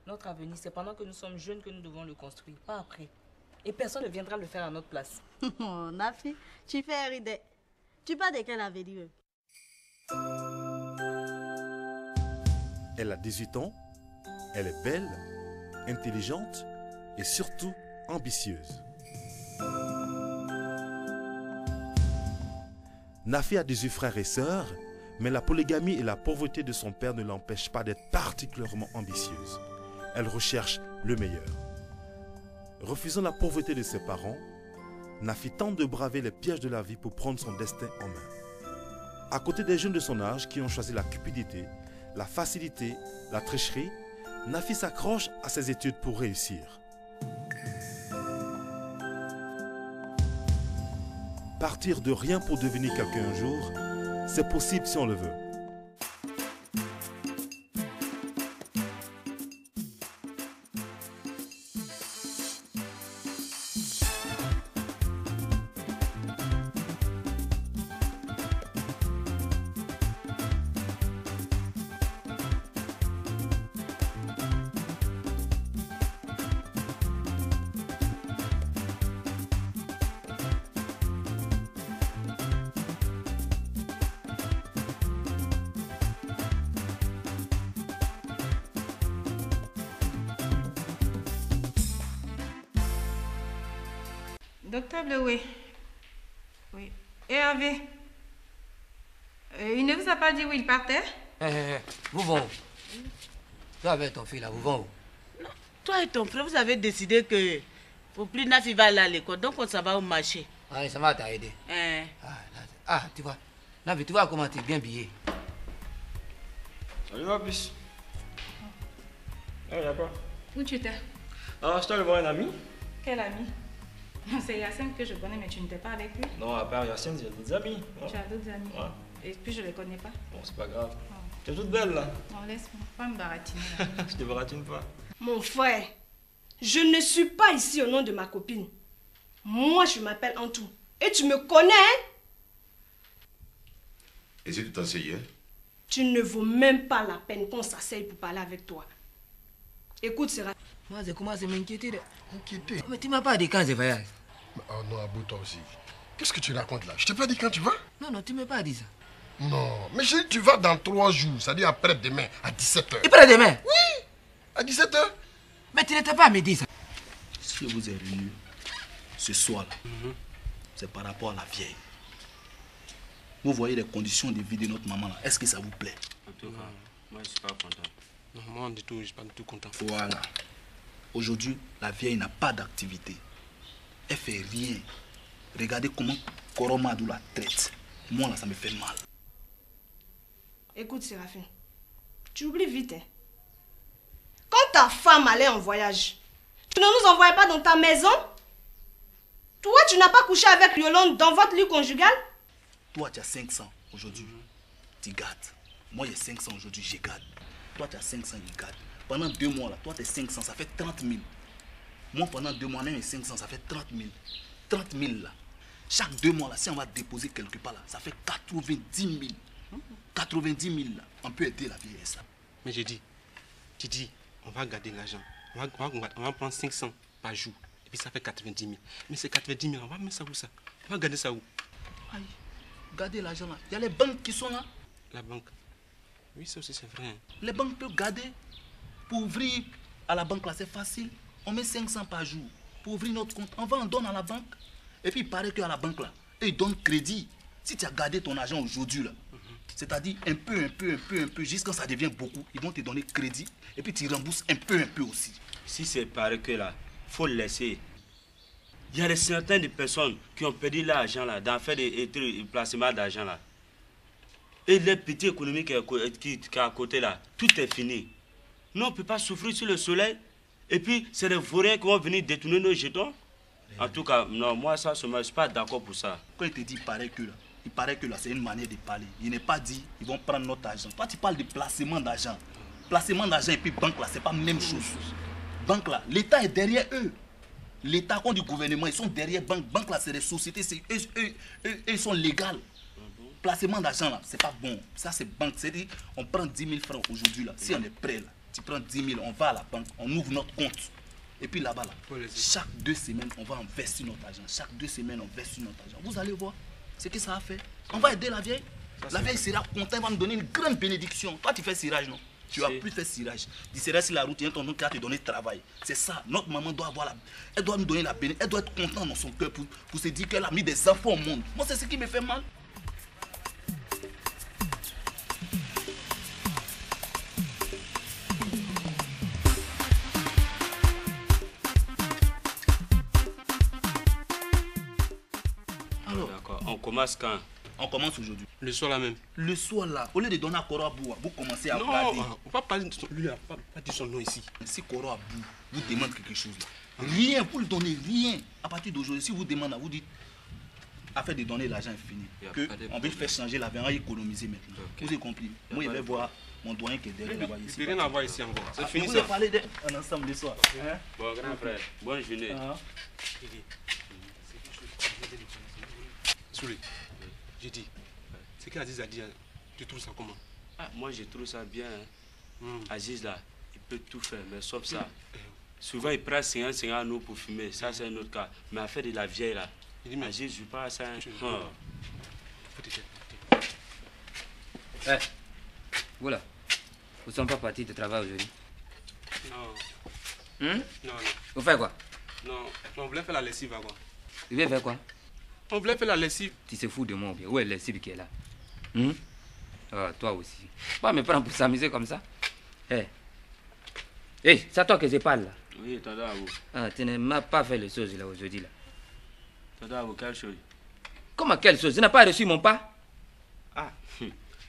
Notre avenir, c'est pendant que nous sommes jeunes que nous devons le construire, pas après. Et personne ne viendra le faire à notre place. Oh, Nafi, tu fais rire. Tu parles de quel avenir? Elle a 18 ans, elle est belle, intelligente et surtout ambitieuse. Nafi a 18 frères et sœurs, mais la polygamie et la pauvreté de son père ne l'empêchent pas d'être particulièrement ambitieuse. Elle recherche le meilleur. Refusant la pauvreté de ses parents, Nafi tente de braver les pièges de la vie pour prendre son destin en main. À côté des jeunes de son âge qui ont choisi la cupidité, la facilité, la tricherie, Nafi s'accroche à ses études pour réussir. Partir de rien pour devenir quelqu'un un jour, c'est possible si on le veut. Docteur Bleué. Oui. Et Hervé. Il ne vous a pas dit où il partait? Vous vont où? Toi avec ton fils là, vous vont où? Non. Toi et ton frère, vous avez décidé que pour plus Nafi va aller à l'école, donc on s'en va au marché. Ah, ça va t'aider. Tu vois. Nafi, tu vois comment tu es bien habillé. Salut ma puce. Y'a quoi? Où tu étais? Ah, je dois aller voir un ami. Quel ami? C'est Yacine que je connais, mais tu n'étais pas avec lui? Non, à part Yacine, j'ai d'autres amis. Tu as d'autres amis? Ouais. Et puis je les connais pas? Bon, c'est pas grave. Tu es toute belle là. Non, laisse-moi pas me baratiner là. Je te baratine pas. Mon frère, je ne suis pas ici au nom de ma copine. Moi, je m'appelle Antou. Et tu me connais, hein? Et si tu t'asseyais? Tu ne vaux même pas la peine qu'on s'asseye pour parler avec toi. Écoute, Sera. Moi, j'ai commencé à m'inquiéter. Inquiéter? Mais tu m'as pas dit quand je voyage. Oh non, Abou, toi aussi. Qu'est-ce que tu racontes là? Je t'ai pas dit quand tu vas? Non, tu m'as pas dit ça. Non, mais j'ai dit tu vas dans 3 jours, c'est-à-dire après-demain, à 17h. Et après-demain? Oui, à 17h. Mais tu n'étais pas à me dire ça. Si je vous ai réunis ce soir-là, c'est par rapport à la vieille. Vous voyez les conditions de vie de notre maman là. Est-ce que ça vous plaît? En tout cas, moi je suis pas content. Non, moi du tout, je suis pas du tout content. Voilà. Aujourd'hui, la vieille n'a pas d'activité. Elle fait rien. Regardez comment Koromadou la traite. Moi là, ça me fait mal. Écoute, Séraphine, tu oublies vite, hein. Quand ta femme allait en voyage, tu ne nous envoyais pas dans ta maison? Toi, tu n'as pas couché avec Yolande dans votre lit conjugal? Toi, tu as 500 aujourd'hui, tu gardes. Moi, j'ai 500 aujourd'hui, je garde. Toi, tu as 500, je garde. Pendant 2 mois, là, toi, tu as 500, ça fait 30 000. Moi, pendant 2 mois, même 500, ça fait 30 000. 30 000, là. Chaque 2 mois, là, si on va déposer quelque part, là, ça fait 90 000. 90 000, là. On peut aider la vieillesse, là. Mais j'ai dit, on va garder l'argent. On va prendre 500 par jour. Et puis ça fait 90 000. Mais c'est 90 000, on va mettre ça où ça? On va garder ça où? Aïe, garder l'argent là. Il y a les banques qui sont là. La banque? Oui, ça aussi c'est vrai. Les banques peuvent garder. Pour ouvrir à la banque là, c'est facile. On met 500 par jour. Pour ouvrir notre compte, on va en donner à la banque. Et puis il paraît qu'à la banque là, ils donnent crédit. Si tu as gardé ton argent aujourd'hui là, c'est-à-dire un peu, jusqu'à ça devient beaucoup, ils vont te donner crédit. Et puis tu rembourses un peu aussi. Si c'est pareil que là, il faut le laisser. Il y a certaines personnes qui ont perdu l'argent là, dans faire des placements d'argent là. Et les petits économiques qui est à côté là, tout est fini. Nous, on ne peut pas souffrir sur le soleil. Et puis, c'est les vauriens qui vont venir détourner nos jetons. En tout cas, non, moi, ça, je ne suis pas d'accord pour ça. Quand il te dit il paraît que là, c'est une manière de parler. Il n'est pas dit, ils vont prendre notre argent. Toi, tu parles de placement d'argent. Placement d'argent et puis banque là, c'est pas la même chose. Banque là, l'État est derrière eux. L'État, comme du gouvernement, ils sont derrière banque. Banque là, c'est des sociétés, ils sont légales. Placement d'argent là, c'est pas bon. Ça, c'est banque. C'est-à-dire, on prend 10 000 francs aujourd'hui là. Si on est prêt là, Tu prends 10 000, on va à la banque, on ouvre notre compte. Et puis là-bas, chaque 2 semaines, on va investir notre argent. Chaque 2 semaines, on investit notre argent. Vous allez voir ce que ça a fait. On va aider la vieille. La vieille sera contente, elle va nous donner une grande bénédiction. Toi, tu fais cirage, non? Tu vas plus faire cirage. Tu seras sur la route, il y a ton nom qui va te donner travail. C'est ça. Notre maman doit avoir elle doit nous donner la bénédiction. Elle doit être contente dans son cœur pour se dire qu'elle a mis des enfants au monde. Moi, c'est ce qui me fait mal. On commence quand? On commence aujourd'hui. Le soir là même. Le soir là, au lieu de donner à Koro Abou, vous commencez à parler. Non, on va parler de son, lui, pas dire son nom ici. Si Koro Abou vous demande quelque chose là, rien, vous ne donnez rien. À partir d'aujourd'hui, si vous demandez, vous dites, afin de donner l'argent infini, on veut faire changer la vie, on va économiser maintenant. Vous avez compris? Moi, je vais voir mon doyen qui est derrière. Il n'y a rien à voir ici encore. C'est fini ça. Vous avez parlé d'un ensemble le soir. Bon, grand frère, bonne journée. Soulé, j'ai dit, ce qu'Aziz a dit, tu trouves ça comment? Moi je trouve ça bien. Aziz là, il peut tout faire, mais sauf ça. Souvent il prend 50 à nous pour fumer, ça c'est un autre cas. Mais affaire de la vieille là, Aziz joue pas à ça. Voilà, vous ne sont pas partis de travail aujourd'hui? Non. Non. Vous faites quoi? Non, on voulait faire la lessive quoi. Tu veux faire quoi? On voulait faire la lessive. Tu te fous de moi ou bien? Où est la lessive qui est là? Toi aussi. Pas me prendre pour s'amuser comme ça. Hey, c'est à toi que je parle là. Oui, tonton Abou. Tu ne m'as pas fait les choses là aujourd'hui là. Tonton Abou, quelle chose? Comment quelle chose? Tu n'as pas reçu mon pas?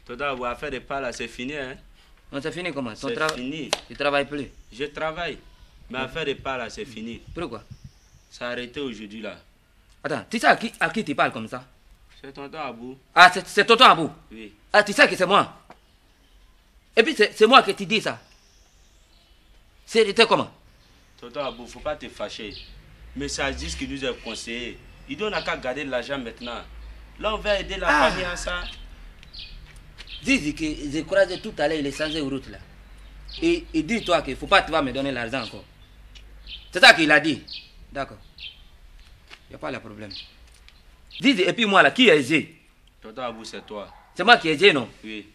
Tonton Abou, affaire de pas là, c'est fini hein? Non, c'est fini comment? C'est fini. Tu ne travailles plus? Je travaille. Mais affaire de pas là, c'est fini. Pourquoi? Ça a arrêté aujourd'hui là. Attends, tu sais à qui tu parles comme ça? C'est tonton Abou. C'est tonton Abou? Oui. Tu sais que c'est moi? Et puis c'est moi que tu dis ça? C'était comment? Tonton Abou, faut pas te fâcher. Mais ça dit ce qu'il nous a conseillé. Il donne qu'à garder l'argent maintenant. Là, on va aider la famille en ça. Dis que j'ai croisé tout à l'heure, il est changé de route là. Et dis-toi qu'il ne faut pas te me donner l'argent encore. C'est ça qu'il a dit? D'accord. Il n'y a pas de problème. Dis, et puis moi là, qui est Zé? Tonton Abou, c'est toi. C'est moi qui est Zé, non? Oui.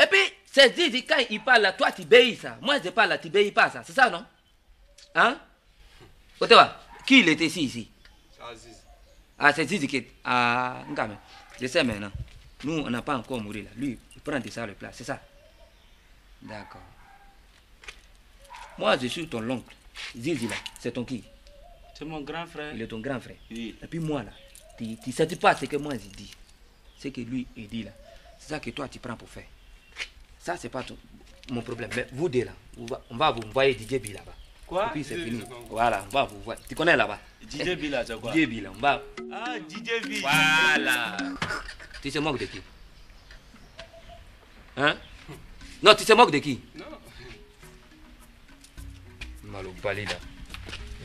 Et puis, c'est Zizi, quand il parle là, toi tu béis ça. Moi je parle là, tu béis pas ça. C'est ça, non? Hein? Otewa, qui il était ici? C'est Aziz. C'est Zizi qui est... je sais maintenant. Nous, on n'a pas encore mouru là. Lui, il prend de ça le plat, c'est ça? D'accord. Moi, je suis ton oncle. Zizi là, c'est ton qui? C'est mon grand frère. Il est ton grand frère. Oui. Et puis moi là, tu ne sais pas ce que moi je dis. Ce que lui il dit là. C'est ça que toi tu prends pour faire. Ça c'est pas mon problème. Mais vous deux là, on va vous envoyer DJ B là-bas. Quoi? Et puis c'est fini. Voilà, on va vous voir. Tu connais là-bas? DJ B là, c'est quoi? DJ B là, on va... Ah, DJ B. Voilà. Tu te moques de qui? Hein? Non, tu te moques de qui? Non. Maloubali là.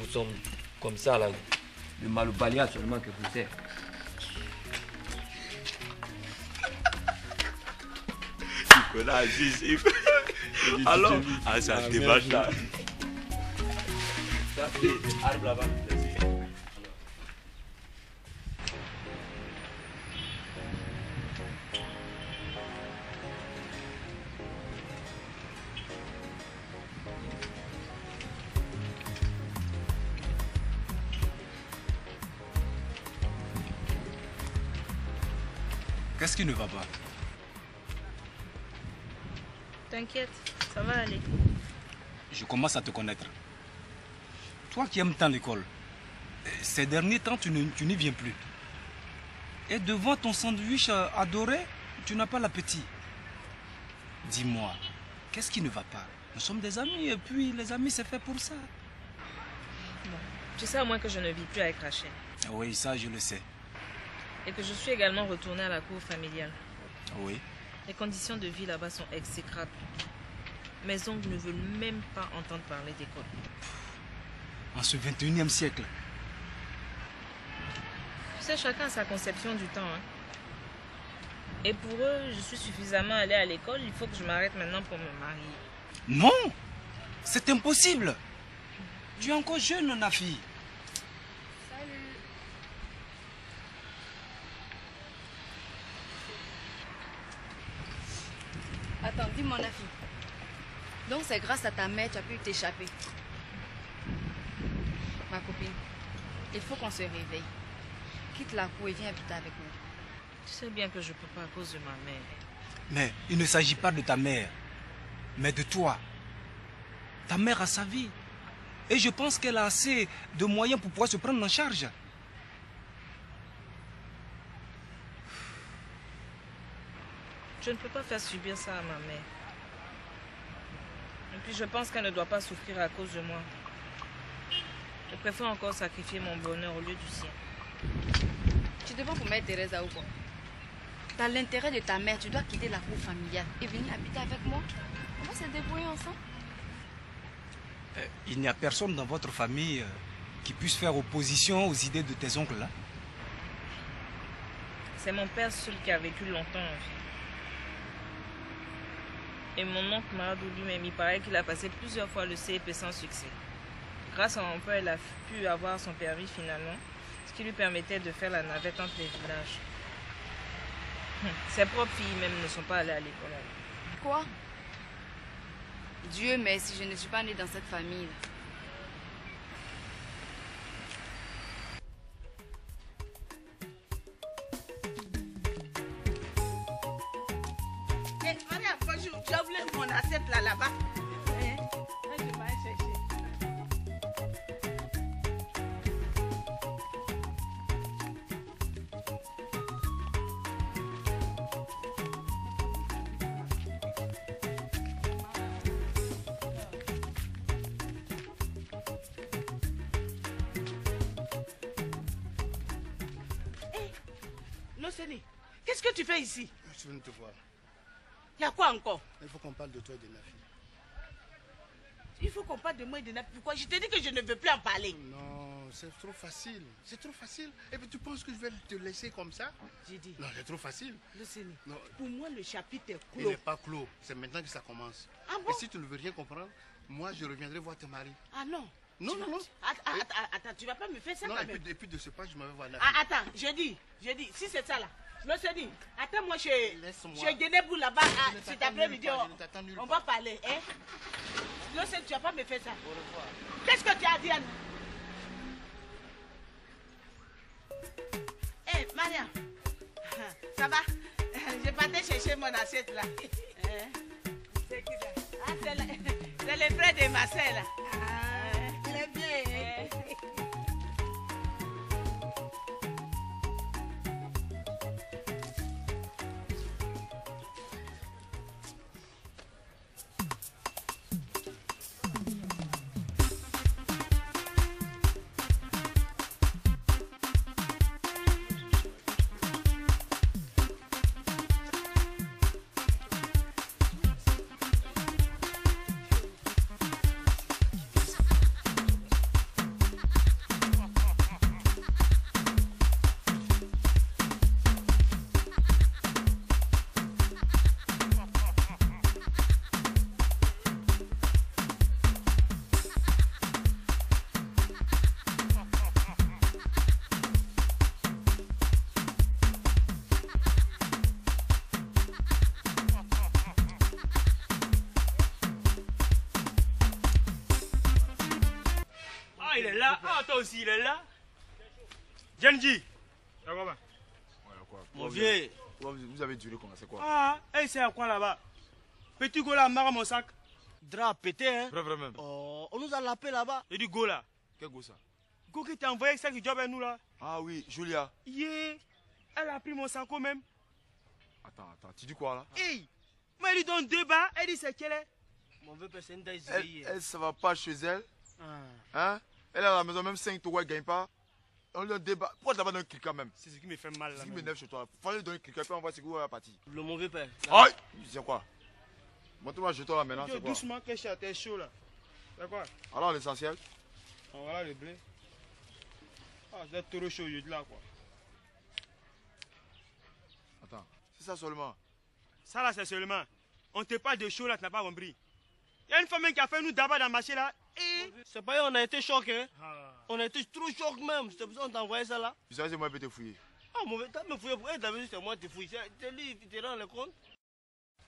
Nous sommes comme ça là. Le Maloubali seulement que vous êtes. Tu connais Aziz. Alors, ça démarche là. Ça fait arbre là-bas. Qu'est-ce qui ne va pas? T'inquiète, ça va aller. Je commence à te connaître. Toi qui aimes tant l'école, ces derniers temps, tu n'y viens plus. Et devant ton sandwich adoré, tu n'as pas l'appétit. Dis-moi, qu'est-ce qui ne va pas? Nous sommes des amis et puis les amis, c'est fait pour ça. Bon, tu sais à moins que je ne vis plus avec Rachel. Oui, ça je le sais. Et que je suis également retournée à la cour familiale. Oui. Les conditions de vie là-bas sont exécrables. Mes oncles ne veulent même pas entendre parler d'école. En ce 21e siècle. Tu sais, chacun a sa conception du temps. Hein. Et pour eux, je suis suffisamment allée à l'école, il faut que je m'arrête maintenant pour me marier. Non, c'est impossible. Tu es encore jeune, Nafi. Salut. Attends, dis-moi, Nafi. Donc c'est grâce à ta mère que tu as pu t'échapper. Ma copine, il faut qu'on se réveille. Quitte la cour et viens habiter avec nous. Tu sais bien que je ne peux pas à cause de ma mère. Mais il ne s'agit pas de ta mère, mais de toi. Ta mère a sa vie. Et je pense qu'elle a assez de moyens pour pouvoir se prendre en charge. Je ne peux pas faire subir ça à ma mère. Et puis je pense qu'elle ne doit pas souffrir à cause de moi. Je préfère encore sacrifier mon bonheur au lieu du sien. Tu te prends pour Mère Teresa ou quoi? Dans l'intérêt de ta mère, tu dois quitter la cour familiale et venir habiter avec moi. On va se débrouiller ensemble. Il n'y a personne dans votre famille qui puisse faire opposition aux idées de tes oncles là. C'est mon père seul qui a vécu longtemps en vie. Et mon oncle Maradou lui-même, il paraît qu'il a passé plusieurs fois le CEP sans succès. Grâce à mon père, il a pu avoir son permis finalement, ce qui lui permettait de faire la navette entre les villages. Ses propres filles même ne sont pas allées à l'école. Quoi? Dieu merci, je ne suis pas née dans cette famille. Hey, Maria, bonjour. Tu as oublié mon assiette là-bas. Je vais aller chercher. Loseni, qu'est-ce que tu fais ici? Je viens de te voir. Il y a quoi encore? Il faut qu'on parle de toi et de Nafi. Il faut qu'on parle de moi et de Nafi. Pourquoi? Je t'ai dit que je ne veux plus en parler. Non, c'est trop facile. C'est trop facile. Et puis tu penses que je vais te laisser comme ça? J'ai dit. Non, c'est trop facile. Loseni, Non. pour moi le chapitre est Il clos. n'est pas clos. C'est maintenant que ça commence. Ah bon? Et si tu ne veux rien comprendre, moi je reviendrai voir tes maris. Ah non. Non, Tu non, vas- non. Attends, tu vas pas me faire ça Non, quand et même. puis de ce pas, je m'avais voir Nafi. Ah, attends, je dis, si c'est ça là. Loseni, attends-moi Laisse-moi. chez Guinébou là-bas, Je ne cet t'attends après-midi, nulle part, je ne t'attends nulle on part. va parler, hein. Loseni, tu vas pas me faire ça. Au revoir. Qu'est-ce que tu as dit, Anne? Hé, Maria, ça va? Je partais chercher mon assiette là. C'est qui ça? Ah, c'est le frère de ma soeur là. Il est bien. Ah, il est là. Ah, toi aussi, il est là. Genji. Mon vieux. Vous avez duré comment? C'est quoi? Ah, et c'est à quoi là-bas? Petit go là, marre mon sac. Drap pété, hein? Vrai même. Oh, on nous a lapé là-bas. Et du go là. Quel go ça? Go qui t'a envoyé ça qui job avec nous là. Ah oui, Julia. Yeah. Elle a pris mon sac même. Attends, tu dis quoi là? Hey. Moi, elle lui donne 2 bas. Elle dit c'est quelle est? Mon vieux personne Elle, ça va pas chez elle. Hein? Elle est à la maison, même 5 tours, elle gagne pas. On lui donne des bas. Pourquoi tu vas donner un clic quand même? C'est ce qui me fait mal là. C'est ce qui m'énerve chez toi. Fallait lui donner un clic, puis on voit c'est où elle va partir. Le mauvais père. Aïe! C'est quoi? Montre-moi le jeton là maintenant, c'est quoi? Doucement, que t'es chaud là. C'est quoi? Alors l'essentiel? Voilà le blé. Ah, c'est trop chaud aujourd'hui là quoi. Attends, c'est ça seulement? Ça là c'est seulement. On te parle de chaud là, tu n'as pas compris. Il y a une femme qui a fait nous d'abord dans le marché là. C'est pas on a été choqués. On a été trop choqués même. C'est pour ça qu'on t'a envoyé ça là. Tu sais, c'est moi qui peux te fouiller. Ah, mauvais, t'as me fouillé. Pourquoi t'as vu c'est moi qui te fouille? C'est lui qui te rend le compte.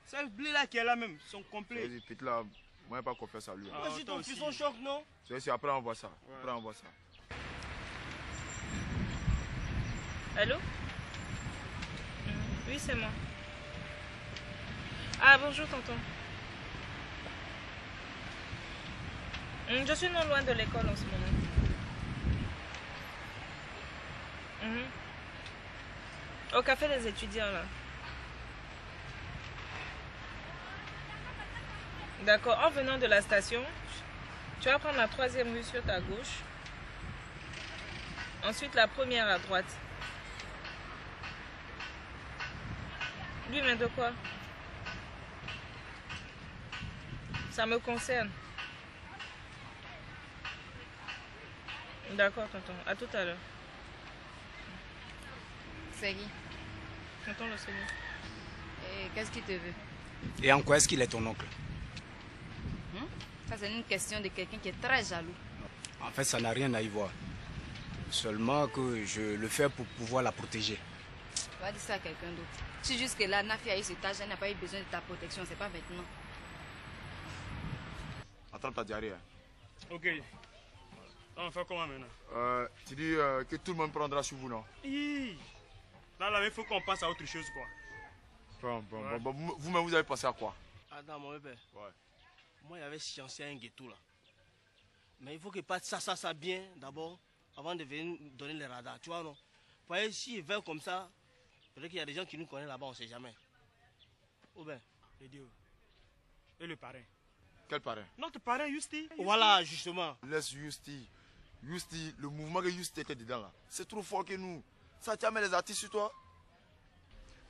C'est le blé là qui est là même, son complet. Vas-y, Pete là, moi j'ai pas confiance à lui. Vas-y, ton fils son choc, non? C'est après on voit ça. Après on voit ça. Allô? Oui, c'est moi. Ah, bonjour, tonton. Je suis non loin de l'école en ce moment. Au café des étudiants, là. D'accord, en venant de la station, tu vas prendre la 3e rue sur ta gauche. Ensuite, la première à droite. Oui, mais de quoi? Ça me concerne. D'accord, tonton. À tout à l'heure. C'est qui? Tonton le Seigneur. Et qu'est-ce qu'il te veut? Et en quoi est-ce qu'il est ton oncle? Ça, c'est une question de quelqu'un qui est très jaloux. En fait, ça n'a rien à y voir. Seulement que je le fais pour pouvoir la protéger. Tu vas dire ça à quelqu'un d'autre. Si jusque-là, Nafi a eu cet âge, elle n'a pas eu besoin de ta protection, c'est pas maintenant. Attends ta diarrhée. Ok. On fait comment maintenant? Tu dis que tout le monde prendra sur vous, non? Là, il faut qu'on pense à autre chose, quoi. Bon, vous-même, vous avez pensé à quoi? Attends, mon père. Ouais. Moi, il y avait sciencé un ghetto là. Mais il faut qu'il parte ça bien d'abord, avant de venir donner les radars, tu vois, non? Vous voyez, s'il veut comme ça, peut-être qu'il y a des gens qui nous connaissent là-bas, on ne sait jamais. Ou bien? Les dieux. Et le parrain? Quel parrain? Notre parrain, Yusti. Voilà, justement. Laisse Yusti. Yusti, le mouvement que Yusti était dedans là, c'est trop fort que nous. Ça tient les artistes sur toi?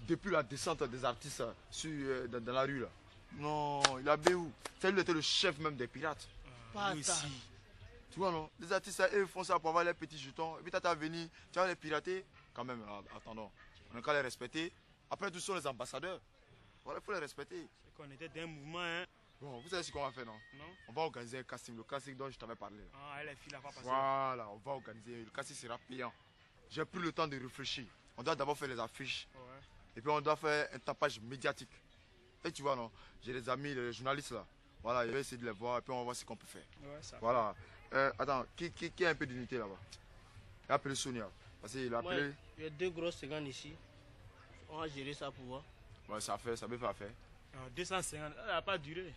Depuis la descente des artistes dans la rue là. Non, il a béou. C'est lui était le chef même des pirates. Pas ça. Tu vois non? Les artistes, eux font ça pour avoir les petits jetons. Et puis t'as venu, tu vas les pirater. Quand même, attendons. On a qu'à les respecter. Après, tous sont les ambassadeurs. Voilà, il faut les respecter. C'est qu'on était d'un mouvement, hein. Bon, vous savez ce qu'on va faire, non? Non. On va organiser un casting, le casting dont je t'avais parlé. Ah, les filles là, pas passer. Voilà, on va organiser. Le casting sera payant. J'ai pris le temps de réfléchir. On doit d'abord faire les affiches. Ouais. Et puis on doit faire un tapage médiatique. Et tu vois, non? J'ai des amis, les journalistes là. Voilà, je vais essayer de les voir et puis on va voir ce qu'on peut faire. Ouais, ça voilà. Attends, qui a un peu d'unité là-bas? Il a appelé Sonia. Parce qu'il a appelé. Ouais, il y a 2 grosses secondes ici. On va gérer ça pour voir. Ouais, ça peut faire affaire. 250, elle n'a pas duré.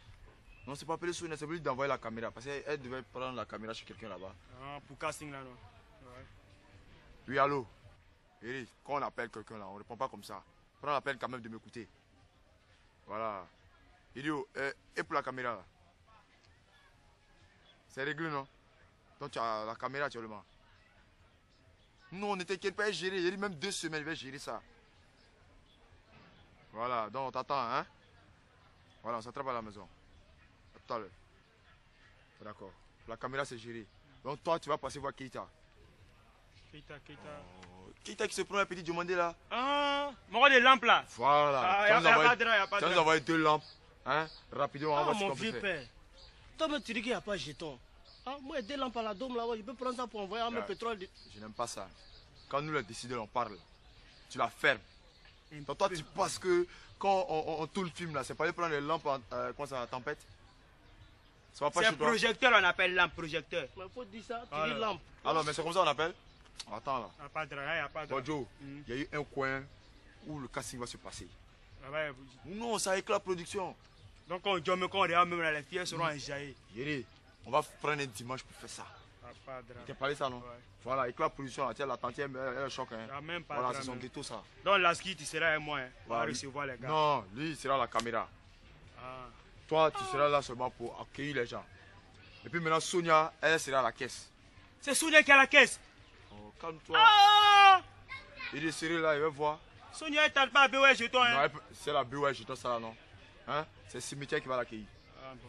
Non, c'est pas appelé Sonia, c'est pour lui d'envoyer la caméra. Parce qu'elle devait prendre la caméra chez quelqu'un là-bas. Ah, pour casting là, non? Ouais. Oui, allô? Eric, quand on appelle quelqu'un là, on ne répond pas comme ça. Prends la peine quand même de m'écouter. Voilà. Idiot, et pour la caméra là? C'est réglé, non? Donc tu as la caméra actuellement. Non, ne t'inquiète pas, gérer. Il y a même 2 semaines, il va gérer ça. Voilà, donc on t'attend, hein? Voilà, on s'attrape à la maison. À tout à l'heure. D'accord. La caméra c'est géré. Donc toi, tu vas passer voir Keita. Keita. Keita qui se prend un petit demandé là. Ah, mon des lampes là. Voilà. Il n'y a pas de drap, il n'y a pas de drap. Tu vas nous envoyer 2 lampes. Hein? Rapidement, on va voir ce mon qu'on peut vieux faire. père. Toi, tu dis qu'il n'y a pas de jeton. Ah, moi, 2 lampes à la dôme là-bas, je peux prendre ça pour envoyer un pétrole. Je n'aime pas ça. Quand nous les décideurs, on parle. Tu la fermes. Donc toi, tu penses que quand on tourne le film là, c'est pas aller prendre les lampes quand ça tempête? Ça va pas c'est chez toi? Projecteur, on appelle lampe, projecteur. Mais faut dire ça, tu dis lampe. Alors, mais c'est comme ça on appelle? Attends là. Il n'y a pas de drap, il n'y a pas de drap. Bon, Joe, il y a eu un coin où le casting va se passer. Ah ouais, non, ça éclate la production. Donc quand on dit, quand on regarde même là, les filles seront enjaillées. Yéré, on va prendre un dimanche pour faire ça. Pas de drap. Tu t'es parlé ça, non? Ouais. Voilà, éclate la production, là, tiens, la tante, elle choque. Hein. Même pas voilà, c'est son ghetto ça. Donc Lasky, tu seras avec moi, hein. On va Voilà, recevoir les gars. Non, lui, il sera à la caméra. Ah. Toi, tu seras là seulement pour accueillir les gens. Et puis maintenant, Sonia, elle sera à la caisse. C'est Sonia qui est à la caisse? Oh, calme-toi. Ah! Il est serré là, il va voir. Sonia, elle t'a pas BOS jeton, hein? Non, c'est la BOS jeton, ça là, non? Hein? C'est le cimetière qui va l'accueillir.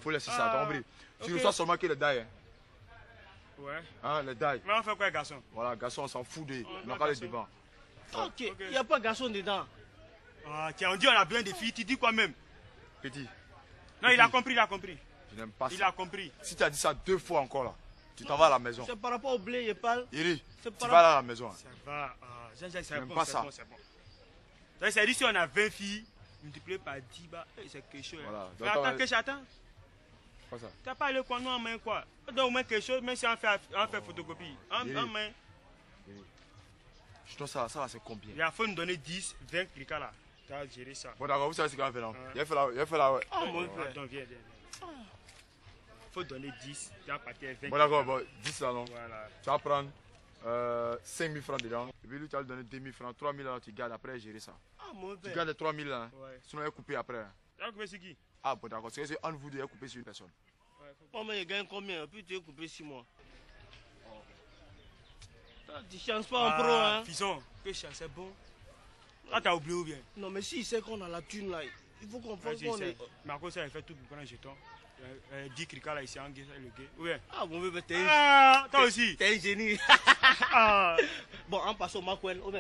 Faut laisser ça, t'as compris? Tu reçois seulement que le die, hein? Ouais. Hein, le die. Mais on fait quoi, garçon? Voilà, garçon, on s'en fout de. On n'a pas les devants. Ok, il n'y a pas garçon dedans. Ah, tiens, on dit on a besoin de filles, tu dis quoi même? Petit. Non, il a compris, il a compris. Je n'aime pas ça. Il a compris. Si tu as dit ça 2 fois encore là, tu t'en vas à la maison. C'est par rapport au blé, je parle. Iri, tu par vas aller à la maison. Ça va. Jean-Jacques, c'est bon, pas ça. c'est bon. Ça dit si on a 20 filles, multiplié par 10, bah, c'est quelque chose. Voilà. Mais attends, que j'attends. Pas ça. Tu n'as pas le quoi nous en main quoi. Donc au moins quelque chose, même si on fait photocopie. En main. Je trouve ça là, c'est combien? Il faut nous donner 10, 20 clics là. Tu as géré ça. Bon d'accord, vous savez ce qu'on va faire là. Il a fait là, ouais. Ah mon frère. Attends, viens. Faut donner 10, tu vas partir avec 20. Bon d'accord, bon, 10 là non. Voilà. Tu vas prendre 5 000 francs dedans. Et puis lui, tu vas lui donner 2 000 francs. 3 000 là, tu gardes après gérer ça. Ah mon Tu frère. gardes les 3 000 là. Hein. Ouais. Sinon, il va couper après. Tu vas couper sur qui? Ah bon d'accord, c'est entre vous deux, il va couper sur une personne. Oh mais il gagne combien? Puis tu es coupé 6 mois. Tu chances pas en pro hein. Fison, que c'est bon. Ah t'as oublié ou bien? Non mais si il sait qu'on a la thune là, il faut qu'on fasse qu'on est... Marco ça il fait tout pour prendre un jeton. 10 cricards là ici en guise le gars. Ouais. Ah bon bébé t'es toi aussi. T'es un génie. Bon on passe au Macwell. Ok.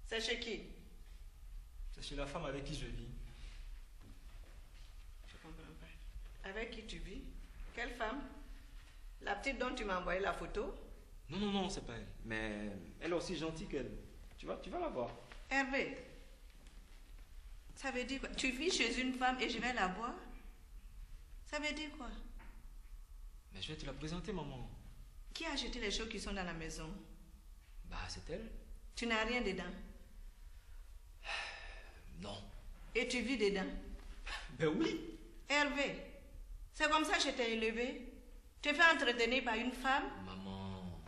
C'est chez qui? C'est chez la femme avec qui je vis. Je comprends pas. Avec qui tu vis? Quelle femme? La petite dont tu m'as envoyé la photo? Non, c'est pas elle. Mais elle est aussi gentille qu'elle. Tu vas la voir. Hervé, ça veut dire quoi? Tu vis chez une femme et je vais la voir? Ça veut dire quoi? Mais je vais te la présenter, maman. Qui a acheté les choses qui sont dans la maison? Bah, c'est elle. Tu n'as rien dedans? Non. Et tu vis dedans? Ben oui. Hervé, c'est comme ça que je t'ai élevé? Tu es fait entretenir par une femme? Maman.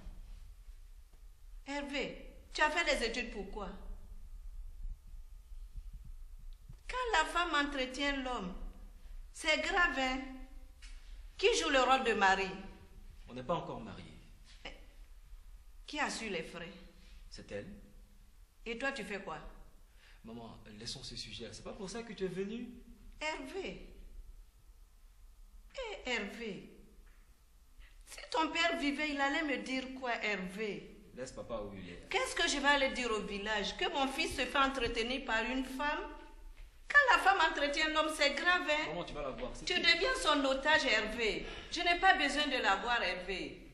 Hervé, tu as fait les études pourquoi? Quand la femme entretient l'homme, c'est grave, hein? Qui joue le rôle de mari? On n'est pas encore mariés. Qui assure les frais? C'est elle. Et toi, tu fais quoi? Maman, laissons ce sujet. C'est pas pour ça que tu es venue. Hervé. Eh, Hervé. Si ton père vivait, il allait me dire quoi, Hervé? Laisse papa où il est. Qu'est-ce que je vais aller dire au village? Que mon fils se fait entretenir par une femme? Quand la femme entretient l'homme, c'est grave, hein? Maman, tu vas la voir. Tu deviens son otage, Hervé. Je n'ai pas besoin de la voir, Hervé.